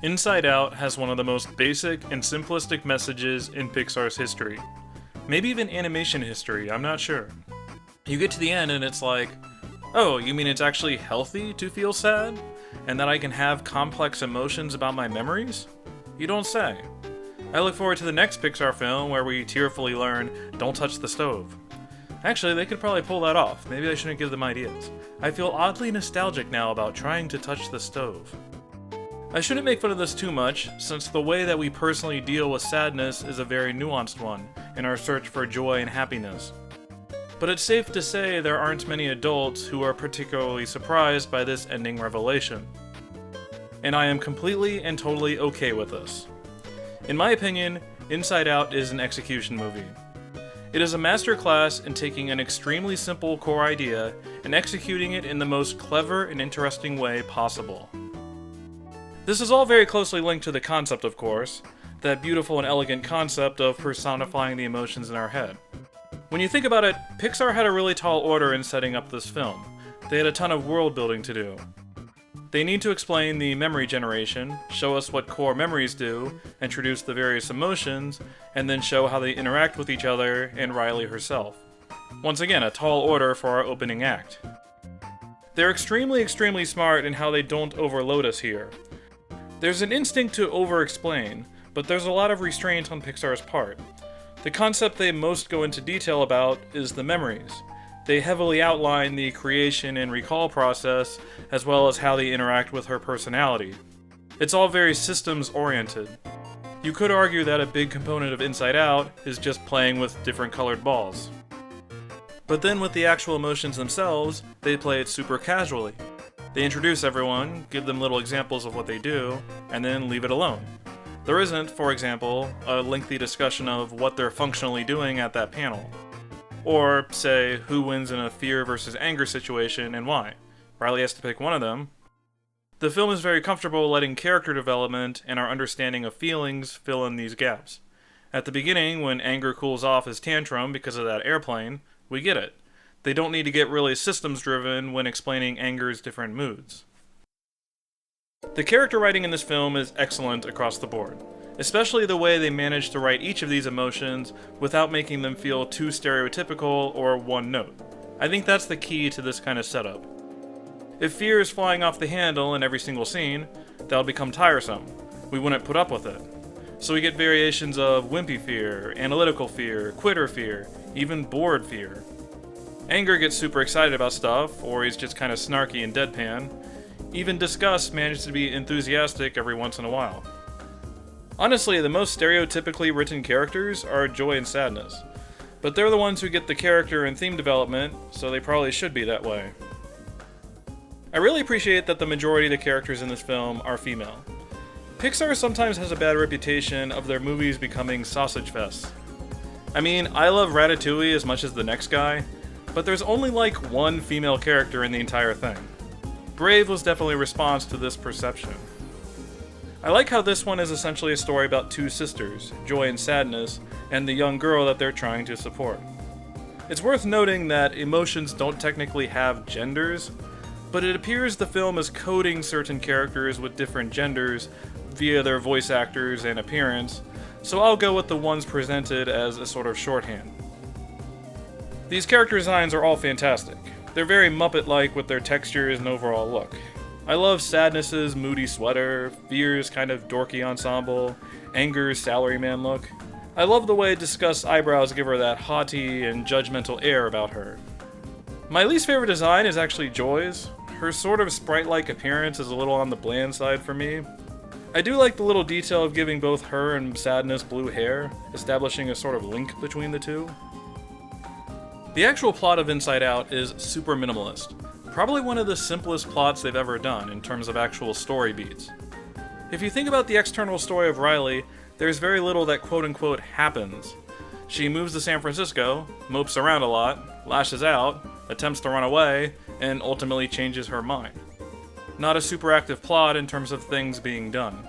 Inside Out has one of the most basic and simplistic messages in Pixar's history. Maybe even animation history, I'm not sure. You get to the end and it's like, oh, you mean it's actually healthy to feel sad? And that I can have complex emotions about my memories? You don't say. I look forward to the next Pixar film where we tearfully learn, don't touch the stove. Actually, they could probably pull that off. Maybe I shouldn't give them ideas. I feel oddly nostalgic now about trying to touch the stove. I shouldn't make fun of this too much, since the way that we personally deal with sadness is a very nuanced one in our search for joy and happiness. But it's safe to say there aren't many adults who are particularly surprised by this ending revelation. And I am completely and totally okay with this. In my opinion, Inside Out is an execution movie. It is a masterclass in taking an extremely simple core idea and executing it in the most clever and interesting way possible. This is all very closely linked to the concept, of course, that beautiful and elegant concept of personifying the emotions in our head. When you think about it, Pixar had a really tall order in setting up this film. They had a ton of world building to do. They need to explain the memory generation, show us what core memories do, introduce the various emotions, and then show how they interact with each other and Riley herself. Once again, a tall order for our opening act. They're extremely smart in how they don't overload us here. There's an instinct to over-explain, but there's a lot of restraint on Pixar's part. The concept they most go into detail about is the memories. They heavily outline the creation and recall process, as well as how they interact with her personality. It's all very systems-oriented. You could argue that a big component of Inside Out is just playing with different colored balls. But then with the actual emotions themselves, they play it super casually. They introduce everyone, give them little examples of what they do, and then leave it alone. There isn't, for example, a lengthy discussion of what they're functionally doing at that panel. Or, say, who wins in a fear versus anger situation and why. Riley has to pick one of them. The film is very comfortable letting character development and our understanding of feelings fill in these gaps. At the beginning, when anger cools off his tantrum because of that airplane, we get it. They don't need to get really systems-driven when explaining anger's different moods. The character writing in this film is excellent across the board, especially the way they manage to write each of these emotions without making them feel too stereotypical or one note. I think that's the key to this kind of setup. If fear is flying off the handle in every single scene, that'll become tiresome. We wouldn't put up with it. So we get variations of wimpy fear, analytical fear, quitter fear, even bored fear. Anger gets super excited about stuff, or he's just kind of snarky and deadpan. Even disgust manages to be enthusiastic every once in a while. Honestly, the most stereotypically written characters are joy and sadness. But they're the ones who get the character and theme development, so they probably should be that way. I really appreciate that the majority of the characters in this film are female. Pixar sometimes has a bad reputation of their movies becoming sausage fests. I mean, I love Ratatouille as much as the next guy, but there's only like one female character in the entire thing. Brave was definitely a response to this perception. I like how this one is essentially a story about two sisters, Joy and Sadness, and the young girl that they're trying to support. It's worth noting that emotions don't technically have genders, but it appears the film is coding certain characters with different genders via their voice actors and appearance, so I'll go with the ones presented as a sort of shorthand. These character designs are all fantastic. They're very Muppet-like with their textures and overall look. I love Sadness's moody sweater, Fear's kind of dorky ensemble, Anger's salaryman look. I love the way Disgust's eyebrows give her that haughty and judgmental air about her. My least favorite design is actually Joy's. Her sort of sprite-like appearance is a little on the bland side for me. I do like the little detail of giving both her and Sadness blue hair, establishing a sort of link between the two. The actual plot of Inside Out is super minimalist. Probably one of the simplest plots they've ever done in terms of actual story beats. If you think about the external story of Riley, there's very little that quote-unquote happens. She moves to San Francisco, mopes around a lot, lashes out, attempts to run away, and ultimately changes her mind. Not a super active plot in terms of things being done.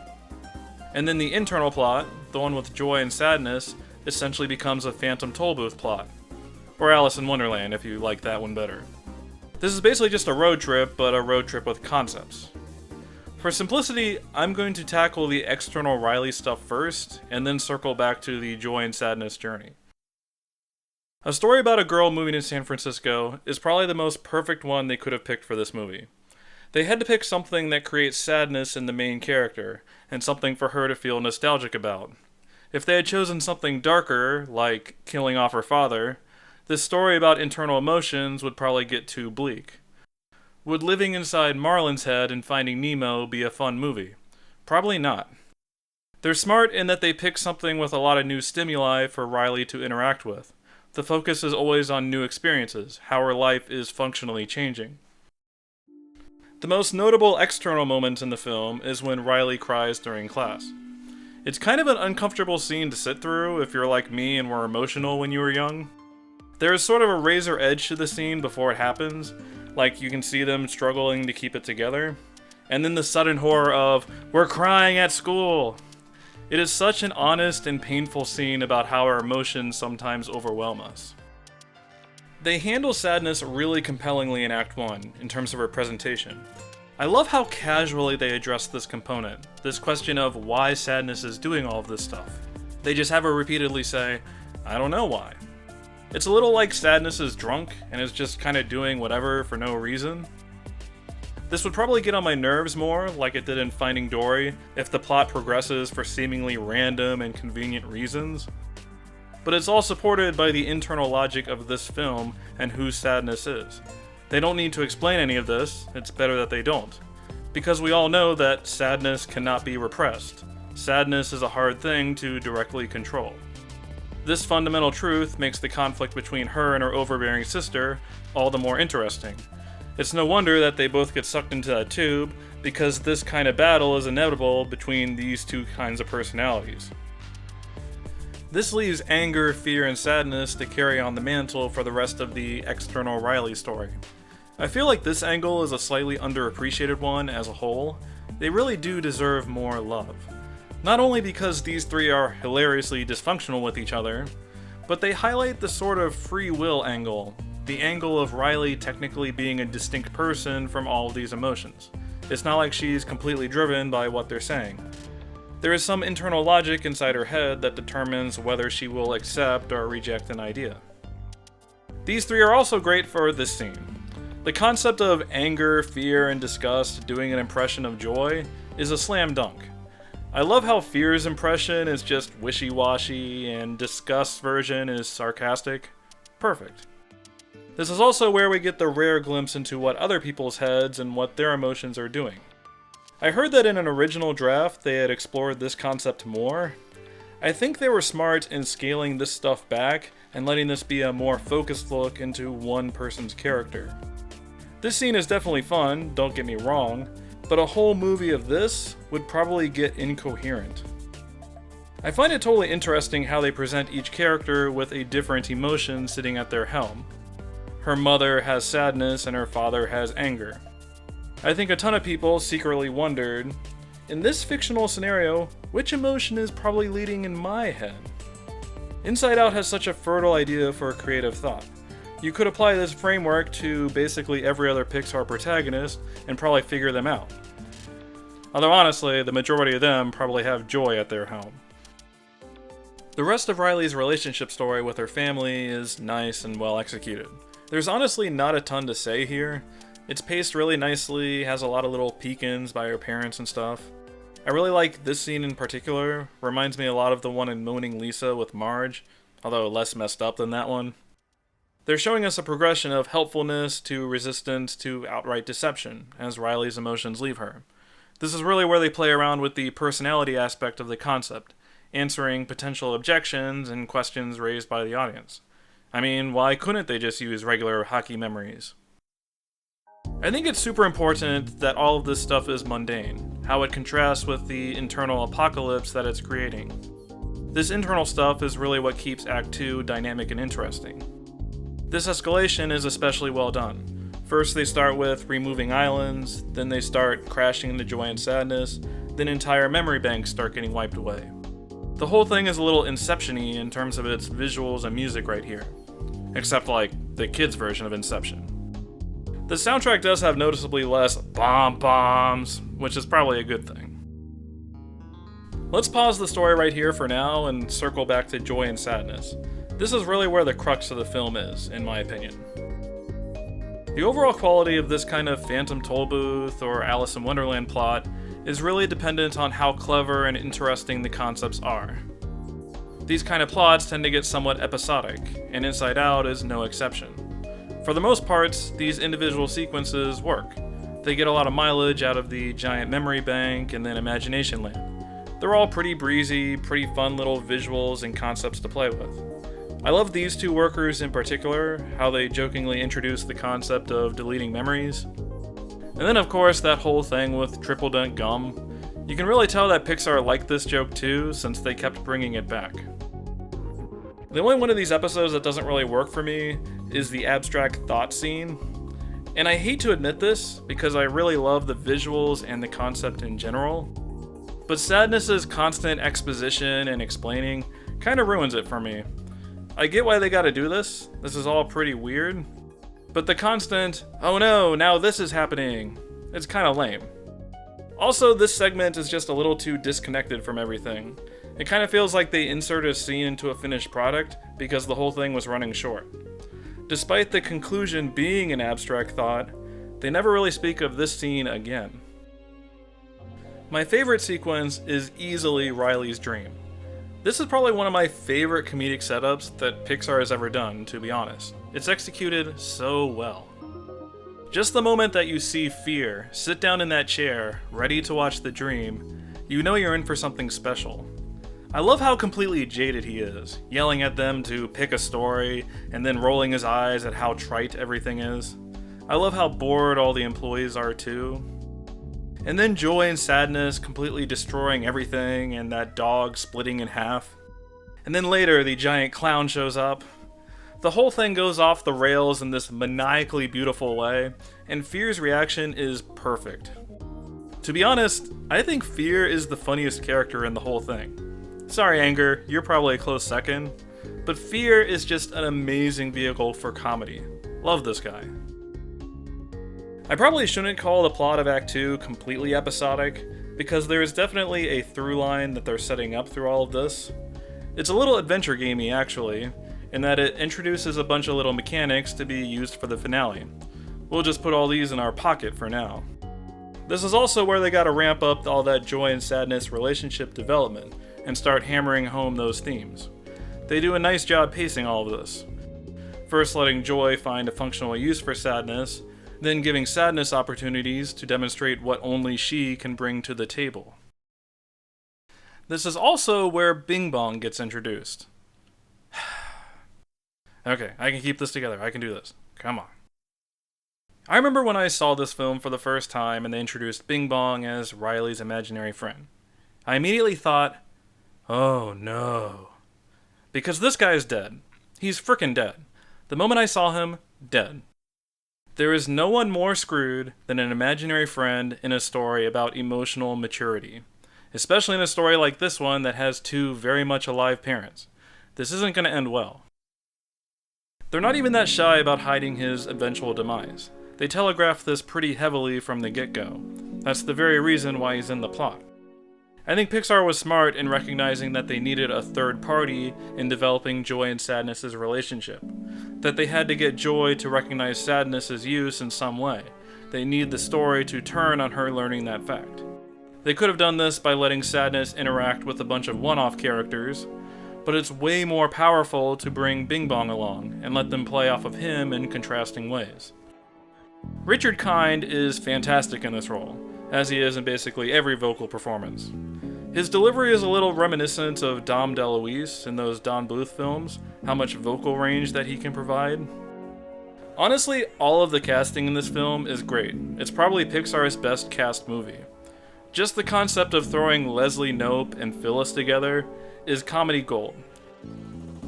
And then the internal plot, the one with Joy and Sadness, essentially becomes a Phantom Tollbooth plot. Or Alice in Wonderland, if you like that one better. This is basically just a road trip, but a road trip with concepts. For simplicity, I'm going to tackle the external Riley stuff first, and then circle back to the joy and sadness journey. A story about a girl moving to San Francisco is probably the most perfect one they could have picked for this movie. They had to pick something that creates sadness in the main character, and something for her to feel nostalgic about. If they had chosen something darker, like killing off her father, this story about internal emotions would probably get too bleak. Would living inside Marlin's head and Finding Nemo be a fun movie? Probably not. They're smart in that they pick something with a lot of new stimuli for Riley to interact with. The focus is always on new experiences, how her life is functionally changing. The most notable external moment in the film is when Riley cries during class. It's kind of an uncomfortable scene to sit through if you're like me and were emotional when you were young. There is sort of a razor edge to the scene before it happens, like you can see them struggling to keep it together, and then the sudden horror of, "We're crying at school!" It is such an honest and painful scene about how our emotions sometimes overwhelm us. They handle sadness really compellingly in Act 1, in terms of her presentation. I love how casually they address this component, this question of why sadness is doing all of this stuff. They just have her repeatedly say, "I don't know why." It's a little like sadness is drunk and is just kind of doing whatever for no reason. This would probably get on my nerves more, like it did in Finding Dory, if the plot progresses for seemingly random and convenient reasons. But it's all supported by the internal logic of this film and who sadness is. They don't need to explain any of this, it's better that they don't. Because we all know that sadness cannot be repressed. Sadness is a hard thing to directly control. This fundamental truth makes the conflict between her and her overbearing sister all the more interesting. It's no wonder that they both get sucked into that tube, because this kind of battle is inevitable between these two kinds of personalities. This leaves anger, fear, and sadness to carry on the mantle for the rest of the external Riley story. I feel like this angle is a slightly underappreciated one as a whole. They really do deserve more love. Not only because these three are hilariously dysfunctional with each other, but they highlight the sort of free will angle, the angle of Riley technically being a distinct person from all of these emotions. It's not like she's completely driven by what they're saying. There is some internal logic inside her head that determines whether she will accept or reject an idea. These three are also great for this scene. The concept of anger, fear, and disgust doing an impression of joy is a slam dunk. I love how Fear's impression is just wishy-washy and Disgust's version is sarcastic. Perfect. This is also where we get the rare glimpse into what other people's heads and what their emotions are doing. I heard that in an original draft they had explored this concept more. I think they were smart in scaling this stuff back and letting this be a more focused look into one person's character. This scene is definitely fun, don't get me wrong, but a whole movie of this would probably get incoherent. I find it totally interesting how they present each character with a different emotion sitting at their helm. Her mother has sadness and her father has anger. I think a ton of people secretly wondered, in this fictional scenario, which emotion is probably leading in my head? Inside Out has such a fertile idea for creative thought. You could apply this framework to basically every other Pixar protagonist and probably figure them out. Although honestly, the majority of them probably have joy at their helm. The rest of Riley's relationship story with her family is nice and well executed. There's honestly not a ton to say here. It's paced really nicely, has a lot of little peek-ins by her parents and stuff. I really like this scene in particular, reminds me a lot of the one in Moaning Lisa with Marge, although less messed up than that one. They're showing us a progression of helpfulness to resistance to outright deception, as Riley's emotions leave her. This is really where they play around with the personality aspect of the concept, answering potential objections and questions raised by the audience. I mean, why couldn't they just use regular hockey memories? I think it's super important that all of this stuff is mundane, how it contrasts with the internal apocalypse that it's creating. This internal stuff is really what keeps Act 2 dynamic and interesting. This escalation is especially well done. First they start with removing islands, then they start crashing into joy and sadness, then entire memory banks start getting wiped away. The whole thing is a little Inception-y in terms of its visuals and music right here. Except like the kids' version of Inception. The soundtrack does have noticeably less bombs, which is probably a good thing. Let's pause the story right here for now and circle back to joy and sadness. This is really where the crux of the film is, in my opinion. The overall quality of this kind of Phantom Tollbooth or Alice in Wonderland plot is really dependent on how clever and interesting the concepts are. These kind of plots tend to get somewhat episodic, and Inside Out is no exception. For the most parts, these individual sequences work. They get a lot of mileage out of the giant memory bank and then imagination land. They're all pretty breezy, pretty fun little visuals and concepts to play with. I love these two workers in particular, how they jokingly introduce the concept of deleting memories. And then of course that whole thing with triple dent gum. You can really tell that Pixar liked this joke too, since they kept bringing it back. The only one of these episodes that doesn't really work for me is the abstract thought scene. And I hate to admit this, because I really love the visuals and the concept in general. But Sadness's constant exposition and explaining kinda ruins it for me. I get why they gotta do this is all pretty weird, but the constant, oh no, now this is happening, it's kinda lame. Also, this segment is just a little too disconnected from everything. It kinda feels like they inserted a scene into a finished product because the whole thing was running short. Despite the conclusion being an abstract thought, they never really speak of this scene again. My favorite sequence is easily Riley's dream. This is probably one of my favorite comedic setups that Pixar has ever done, to be honest. It's executed so well. Just the moment that you see Fear sit down in that chair, ready to watch the dream, you know you're in for something special. I love how completely jaded he is, yelling at them to pick a story, and then rolling his eyes at how trite everything is. I love how bored all the employees are too. And then joy and sadness completely destroying everything, and that dog splitting in half. And then later, the giant clown shows up. The whole thing goes off the rails in this maniacally beautiful way, and Fear's reaction is perfect. To be honest, I think Fear is the funniest character in the whole thing. Sorry, Anger, you're probably a close second, but Fear is just an amazing vehicle for comedy. Love this guy. I probably shouldn't call the plot of Act 2 completely episodic, because there is definitely a through line that they're setting up through all of this. It's a little adventure gamey actually, in that it introduces a bunch of little mechanics to be used for the finale. We'll just put all these in our pocket for now. This is also where they gotta ramp up all that joy and sadness relationship development, and start hammering home those themes. They do a nice job pacing all of this. First letting joy find a functional use for sadness, then giving sadness opportunities to demonstrate what only she can bring to the table. This is also where Bing Bong gets introduced. Okay, I can keep this together, I can do this. Come on. I remember when I saw this film for the first time and they introduced Bing Bong as Riley's imaginary friend. I immediately thought, oh no. Because this guy is dead. He's frickin' dead. The moment I saw him, dead. There is no one more screwed than an imaginary friend in a story about emotional maturity. Especially in a story like this one that has two very much alive parents. This isn't going to end well. They're not even that shy about hiding his eventual demise. They telegraph this pretty heavily from the get-go. That's the very reason why he's in the plot. I think Pixar was smart in recognizing that they needed a third party in developing Joy and Sadness's relationship. That they had to get Joy to recognize Sadness's use in some way. They need the story to turn on her learning that fact. They could have done this by letting Sadness interact with a bunch of one-off characters, but it's way more powerful to bring Bing Bong along and let them play off of him in contrasting ways. Richard Kind is fantastic in this role, as he is in basically every vocal performance. His delivery is a little reminiscent of Dom DeLuise in those Don Bluth films, how much vocal range that he can provide. Honestly, all of the casting in this film is great. It's probably Pixar's best cast movie. Just the concept of throwing Leslie Knope and Phyllis together is comedy gold.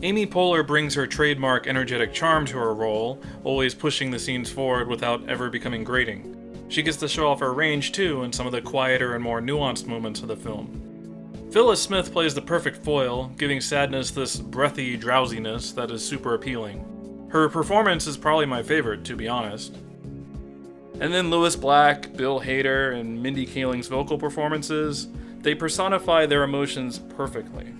Amy Poehler brings her trademark energetic charm to her role, always pushing the scenes forward without ever becoming grating. She gets to show off her range too in some of the quieter and more nuanced moments of the film. Phyllis Smith plays the perfect foil, giving Sadness this breathy drowsiness that is super appealing. Her performance is probably my favorite, to be honest. And then Lewis Black, Bill Hader, and Mindy Kaling's vocal performances, they personify their emotions perfectly.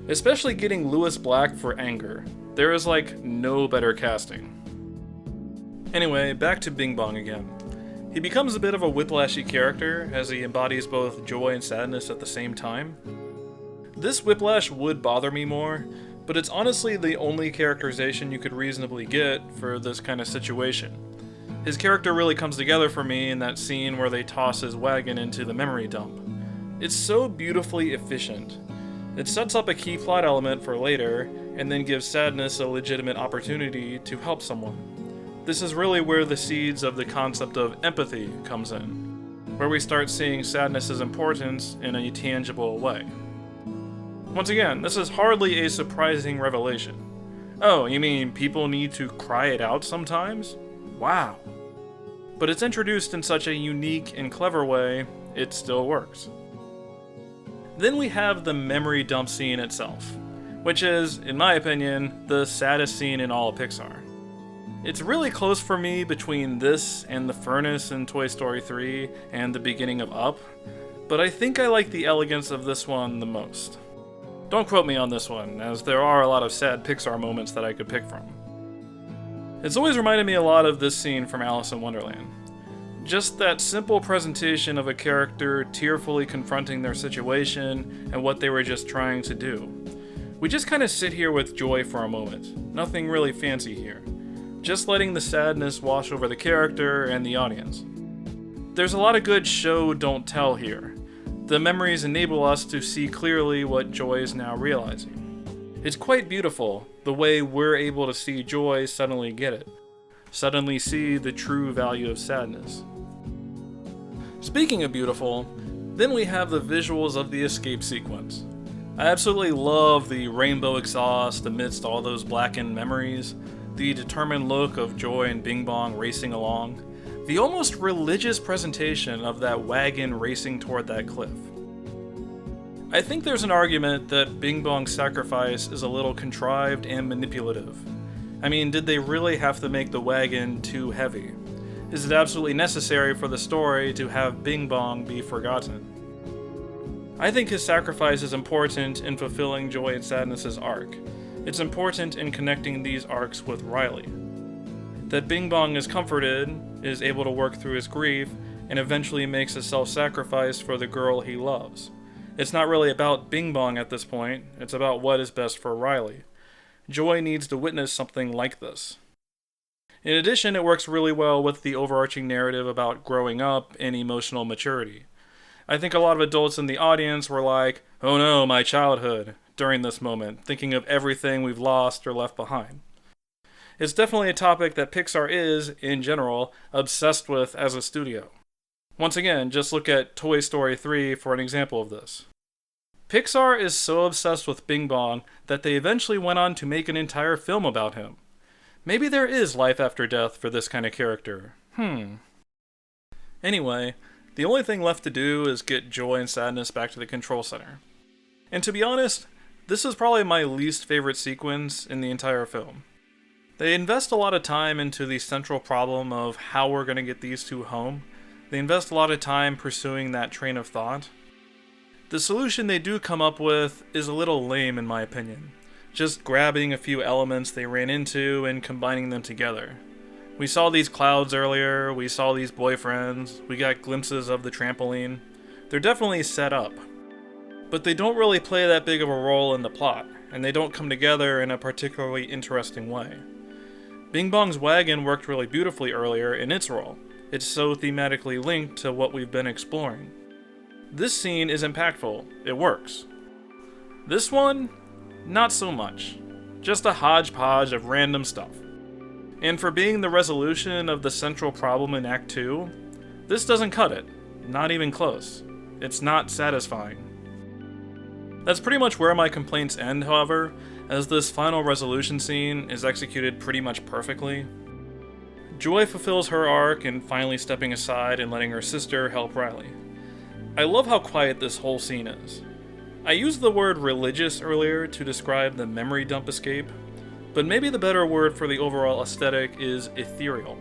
Especially getting Lewis Black for anger. There is like no better casting. Anyway, back to Bing Bong again. He becomes a bit of a whiplashy character as he embodies both joy and sadness at the same time. This whiplash would bother me more, but it's honestly the only characterization you could reasonably get for this kind of situation. His character really comes together for me in that scene where they toss his wagon into the memory dump. It's so beautifully efficient. It sets up a key plot element for later, and then gives sadness a legitimate opportunity to help someone. This is really where the seeds of the concept of empathy comes in, where we start seeing sadness's importance in a tangible way. Once again, this is hardly a surprising revelation. Oh, you mean people need to cry it out sometimes? Wow. But it's introduced in such a unique and clever way, it still works. Then we have the memory dump scene itself, which is, in my opinion, the saddest scene in all of Pixar. It's really close for me between this and the furnace in Toy Story 3 and the beginning of Up, but I think I like the elegance of this one the most. Don't quote me on this one, as there are a lot of sad Pixar moments that I could pick from. It's always reminded me a lot of this scene from Alice in Wonderland. Just that simple presentation of a character tearfully confronting their situation and what they were just trying to do. We just kind of sit here with joy for a moment. Nothing really fancy here. Just letting the sadness wash over the character and the audience. There's a lot of good show don't tell here. The memories enable us to see clearly what Joy is now realizing. It's quite beautiful, the way we're able to see Joy suddenly get it. Suddenly see the true value of sadness. Speaking of beautiful, then we have the visuals of the escape sequence. I absolutely love the rainbow exhaust amidst all those blackened memories, the determined look of Joy and Bing Bong racing along, the almost religious presentation of that wagon racing toward that cliff. I think there's an argument that Bing Bong's sacrifice is a little contrived and manipulative. I mean, did they really have to make the wagon too heavy? Is it absolutely necessary for the story to have Bing Bong be forgotten? I think his sacrifice is important in fulfilling Joy and Sadness's arc. It's important in connecting these arcs with Riley. That Bing Bong is comforted, is able to work through his grief, and eventually makes a self-sacrifice for the girl he loves. It's not really about Bing Bong at this point, it's about what is best for Riley. Joy needs to witness something like this. In addition, it works really well with the overarching narrative about growing up and emotional maturity. I think a lot of adults in the audience were like, "Oh no, my childhood," during this moment, thinking of everything we've lost or left behind. It's definitely a topic that Pixar is, in general, obsessed with as a studio. Once again, just look at Toy Story 3 for an example of this. Pixar is so obsessed with Bing Bong that they eventually went on to make an entire film about him. Maybe there is life after death for this kind of character. Anyway, the only thing left to do is get Joy and Sadness back to the control center. And to be honest, this is probably my least favorite sequence in the entire film. They invest a lot of time into the central problem of how we're going to get these two home. They invest a lot of time pursuing that train of thought. The solution they do come up with is a little lame in my opinion. Just grabbing a few elements they ran into and combining them together. We saw these clouds earlier, we saw these boyfriends, we got glimpses of the trampoline. They're definitely set up. But they don't really play that big of a role in the plot, and they don't come together in a particularly interesting way. Bing Bong's wagon worked really beautifully earlier in its role. It's so thematically linked to what we've been exploring. This scene is impactful, it works. This one, not so much. Just a hodgepodge of random stuff. And for being the resolution of the central problem in Act 2, this doesn't cut it. Not even close. It's not satisfying. That's pretty much where my complaints end, however, as this final resolution scene is executed pretty much perfectly. Joy fulfills her arc in finally stepping aside and letting her sister help Riley. I love how quiet this whole scene is. I used the word religious earlier to describe the memory dump escape, but maybe the better word for the overall aesthetic is ethereal.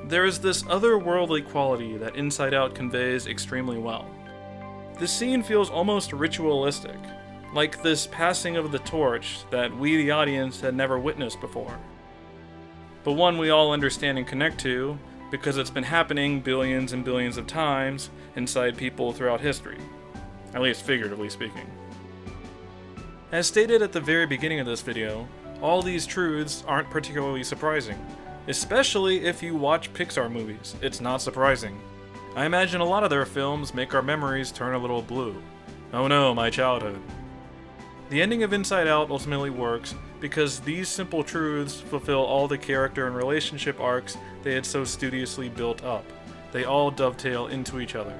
There is this otherworldly quality that Inside Out conveys extremely well. The scene feels almost ritualistic, like this passing of the torch that we, the audience, had never witnessed before. But one we all understand and connect to, because it's been happening billions and billions of times inside people throughout history, at least figuratively speaking. As stated at the very beginning of this video, all these truths aren't particularly surprising, especially if you watch Pixar movies. It's not surprising. I imagine a lot of their films make our memories turn a little blue. Oh no, my childhood. The ending of Inside Out ultimately works because these simple truths fulfill all the character and relationship arcs they had so studiously built up. They all dovetail into each other.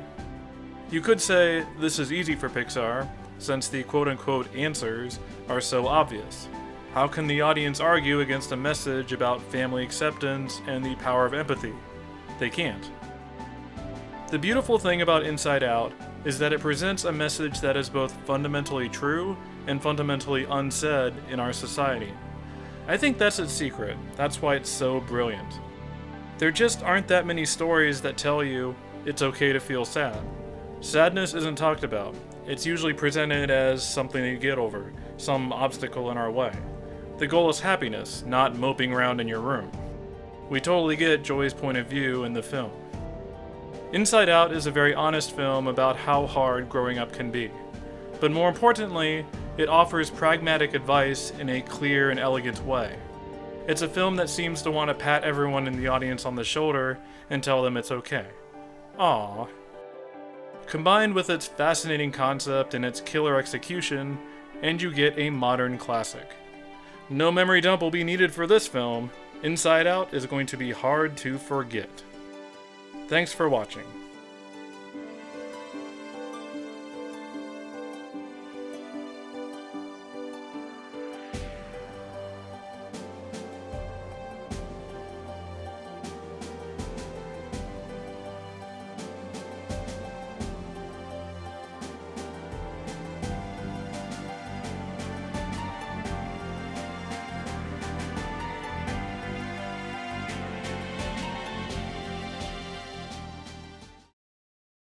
You could say this is easy for Pixar, since the quote-unquote answers are so obvious. How can the audience argue against a message about family acceptance and the power of empathy? They can't. The beautiful thing about Inside Out is that it presents a message that is both fundamentally true and fundamentally unsaid in our society. I think that's its secret. That's why it's so brilliant. There just aren't that many stories that tell you it's okay to feel sad. Sadness isn't talked about. It's usually presented as something to get over, some obstacle in our way. The goal is happiness, not moping around in your room. We totally get Joy's point of view in the film. Inside Out is a very honest film about how hard growing up can be. But more importantly, it offers pragmatic advice in a clear and elegant way. It's a film that seems to want to pat everyone in the audience on the shoulder and tell them it's okay. Aww. Combined with its fascinating concept and its killer execution, and you get a modern classic. No memory dump will be needed for this film. Inside Out is going to be hard to forget. Thanks for watching.